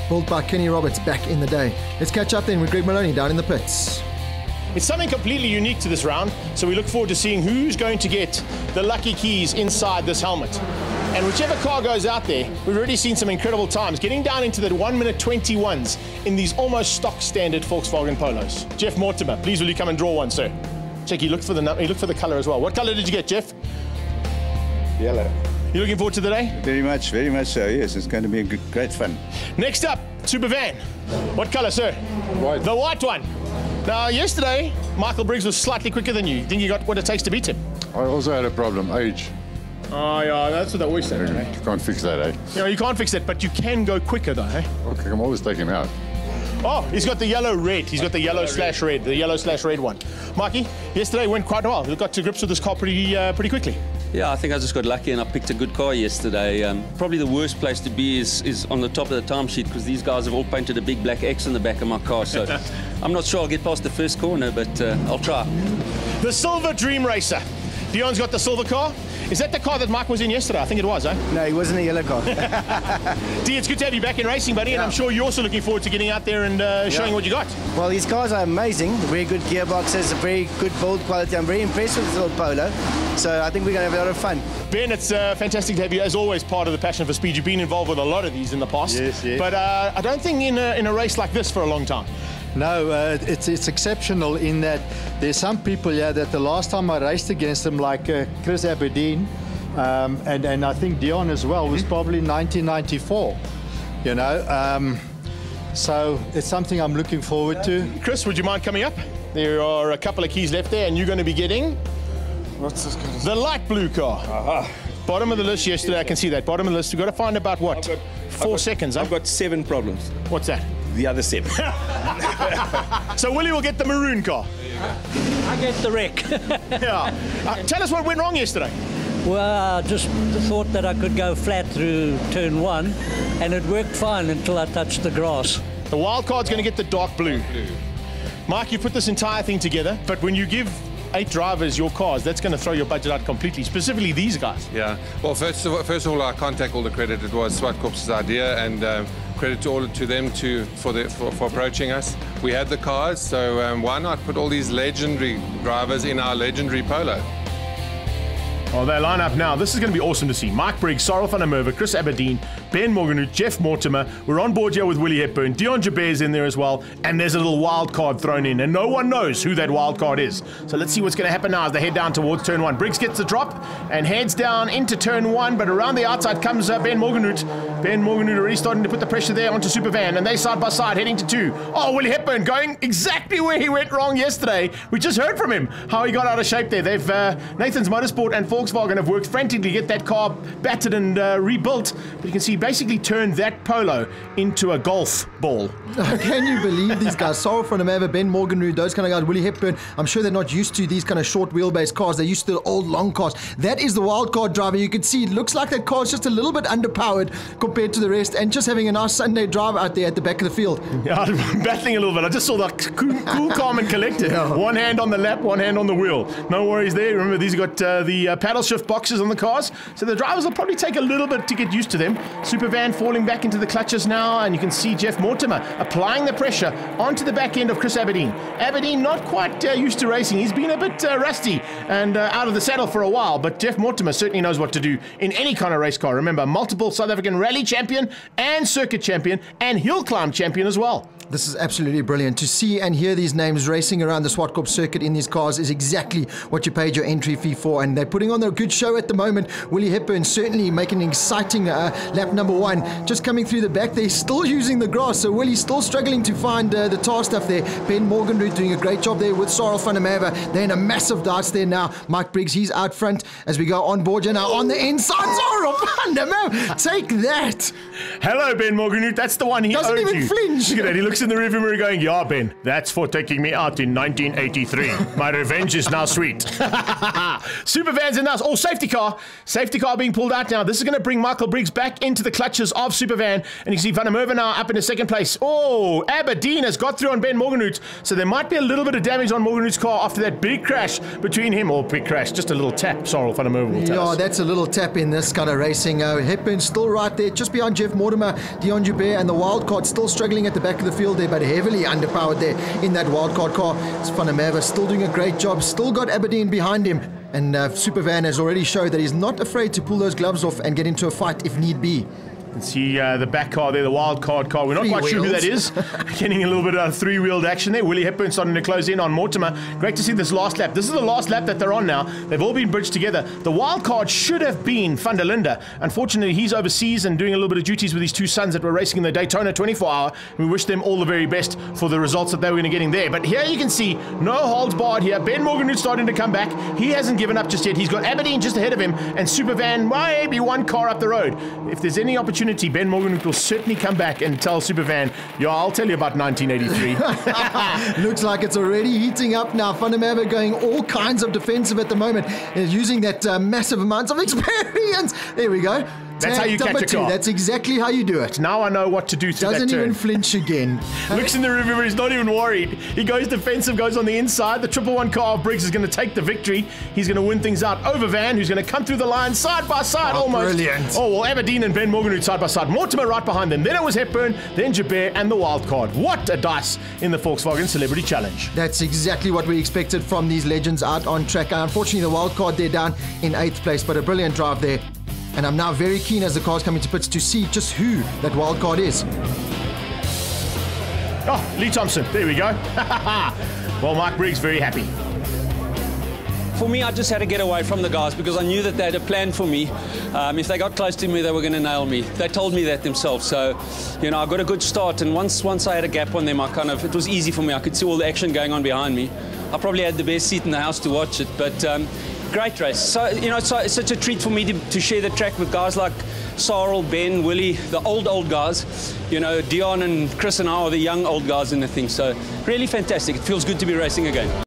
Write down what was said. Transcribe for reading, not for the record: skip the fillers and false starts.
built by Kenny Roberts back in the day. Let's catch up then with Greg Maloney down in the pits. It's something completely unique to this round, so we look forward to seeing who's going to get the lucky keys inside this helmet. And whichever car goes out there, we've already seen some incredible times, getting down into the 1-minute 21s in these almost stock standard Volkswagen Polos. Jeff Mortimer, please will you come and draw one, sir? Check, he looked for the colour as well. What colour did you get, Jeff? Yellow. You looking forward to the day? Very much so, yes. It's going to be great fun. Next up, Super Van. What colour, sir? White. The white one. Now, yesterday, Michael Briggs was slightly quicker than you. Think you got what it takes to beat him? I also had a problem, age. Oh, yeah, that's what I always say. You can't fix that, eh? You know, you can't fix it, but you can go quicker, though, eh? Okay, I'm always taking him out. Oh, he's got the yellow-red. He's got the yellow/red, the yellow/red one. Mikey, yesterday went quite well. You got to grips with this car pretty quickly. Yeah, I think I just got lucky and I picked a good car yesterday. Probably the worst place to be is on the top of the timesheet because these guys have all painted a big black X on the back of my car. So I'm not sure I'll get past the first corner, but I'll try. The Silver Dream Racer. Dion's got the silver car. Is that the car that Mike was in yesterday? I think it was, eh? No, he wasn't a yellow car. D, it's good to have you back in racing, buddy, and I'm sure you're also looking forward to getting out there and showing what you got. Well, these cars are amazing. Very good gearboxes, very good build quality. I'm very impressed with this little Polo. So I think we're going to have a lot of fun. Ben, it's fantastic to have you, as always, part of the Passion for Speed. You've been involved with a lot of these in the past. Yes. But I don't think in a race like this for a long time. No, it's exceptional in that there's some people, that the last time I raced against them, like Chris Aberdeen, and I think Dion as well, was probably 1994, you know. So it's something I'm looking forward to. Chris, would you mind coming up? There are a couple of keys left there, and you're going to be getting... What's this car? The light blue car. Aha. Bottom of the list yesterday, I can see that. Bottom of the list. We've got to find about, what, 4 seconds, huh? I've got 7 problems. What's that? The other 7. So Willie will get the maroon car. I get the wreck. Yeah. Tell us what went wrong yesterday. Well, I just thought that I could go flat through turn 1, and it worked fine until I touched the grass. The wild card's going to get the dark blue. Mike, you put this entire thing together, but when you give 8 drivers your cars, that's going to throw your budget out completely, specifically these guys. Yeah. Well, first of all, I can't take all the credit. It was Swartkorp's idea, and credit to them for approaching us. We had the cars, so why not put all these legendary drivers in our legendary Polo? Oh, they line up now. This is going to be awesome to see. Mike Briggs, Cyril van der Merwe, Chris Aberdeen, Ben Morgenhout, Jeff Mortimer. We're on board here with Willie Hepburn. Dion Jabert's in there as well. And there's a little wild card thrown in. And no one knows who that wild card is. So let's see what's going to happen now as they head down towards turn 1. Briggs gets the drop and heads down into turn 1. But around the outside comes Ben Morgenhout. Ben Morgenhout already starting to put the pressure there onto Super Van. And they side by side heading to 2. Oh, Willie Hepburn going exactly where he went wrong yesterday. We just heard from him how he got out of shape there. They've Nathan's Motorsport and Volkswagen have worked frantically to get that car battered and rebuilt, but you can see basically turned that Polo into a golf ball. Can you believe these guys? Cyril van der Merwe, Ben Morgenhout, those kind of guys, Willie Hepburn. I'm sure they're not used to these kind of short wheelbase cars. They're used to the old long cars. That is the wild card driver. You can see it looks like that car is just a little bit underpowered compared to the rest, and just having a nice Sunday drive out there at the back of the field. Yeah, I'm battling a little bit. I just saw that cool, calm and collected. Yeah. One hand on the lap, one hand on the wheel. No worries there. Remember, these have got the paddle shift boxes on the cars, so the drivers will probably take a little bit to get used to them. Super Van falling back into the clutches now, and you can see Jeff Mortimer applying the pressure onto the back end of Chris Aberdeen. Aberdeen not quite used to racing. He's been a bit rusty and out of the saddle for a while, but Jeff Mortimer certainly knows what to do in any kind of race car. Remember, multiple South African rally champion and circuit champion and hill climb champion as well. This is absolutely brilliant. To see and hear these names racing around the Swartkorp circuit in these cars is exactly what you paid your entry fee for, and they're putting on a good show at the moment. Willie Hepburn certainly making an exciting lap number 1. Just coming through the back, they're still using the grass, so Willie's still struggling to find the tar stuff there. Ben Morgenhout doing a great job there with Cyril van der Merwe. They're in a massive darts there now. Mike Briggs, he's out front as we go on board here now. On the inside, Cyril van der Merwe, take that. Hello, Ben Morgenhout. That's the one he doesn't owed even you. Flinch. Look at that. He looks looks in the rearview mirror going, yeah, Ben, that's for taking me out in 1983. My revenge is now sweet. Supervan's in now. Oh, safety car. Safety car being pulled out now. This is going to bring Michael Briggs back into the clutches of Supervan. And you see Van der Merwe now up in second place. Oh, Aberdeen has got through on Ben Morgenhout. So there might be a little bit of damage on Morgenhout's car after that big crash between him. Or big crash, just a little tap. Sorrel Van der Merwe will tell us. That's a little tap in this kind of racing. Hepburn still right there, just behind Jeff Mortimer, Dion Joubert, and the wildcard still struggling at the back of the field there, but heavily underpowered there in that wildcard car. Van der Merwe still doing a great job, still got Aberdeen behind him. And Supervan has already showed that he's not afraid to pull those gloves off and get into a fight if need be. You can see the back car there, the wild card car. We're not quite sure who that is. Getting a little bit of three-wheeled action there. Willie Hepburn starting to close in on Mortimer. Great to see this last lap. This is the last lap that they're on now. They've all been bridged together. The wild card should have been Van der Linde. Unfortunately, he's overseas and doing a little bit of duties with his two sons that were racing in the Daytona 24-hour. We wish them all the very best for the results that they were going to get in there. But here you can see, no holds barred here. Ben Morgenhout starting to come back. He hasn't given up just yet. He's got Aberdeen just ahead of him, and Supervan maybe one car up the road. If there's any opportunity, Ben Morgenhout will certainly come back and tell Supervan, yeah, I'll tell you about 1983. Looks like it's already heating up now. Van der Merwe going all kinds of defensive at the moment, using that massive amounts of experience. There we go. That's how you catch a car. That's exactly how you do it. Now I know what to do through that turn. Doesn't even flinch again. Looks in the rear view, he's not even worried. He goes defensive, goes on the inside. The 111 car of Briggs is going to take the victory. He's going to win things out over Van, who's going to come through the line side by side almost. Brilliant. Oh, well, Aberdeen and Ben Morgenhout side by side. Mortimer right behind them. Then it was Hepburn, then Joubert and the wild card. What a dice in the Volkswagen Celebrity Challenge. That's exactly what we expected from these legends out on track. Unfortunately, the wild card they're down in 8th place, but a brilliant drive there. And I'm now very keen as the cars come into pits to see just who that wild card is. Oh, Lee Thompson. There we go. Well, Mike Briggs very happy. For me, I just had to get away from the guys because I knew that they had a plan for me. If they got close to me, they were going to nail me. They told me that themselves. So, you know, I got a good start. And once I had a gap on them, it was easy for me. I could see all the action going on behind me. I probably had the best seat in the house to watch it. But great race. So, you know, it's such a treat for me to share the track with guys like Sorrel, Ben, Willie, the old guys. You know, Dion and Chris and I are the young old guys in the thing. So really fantastic. It feels good to be racing again.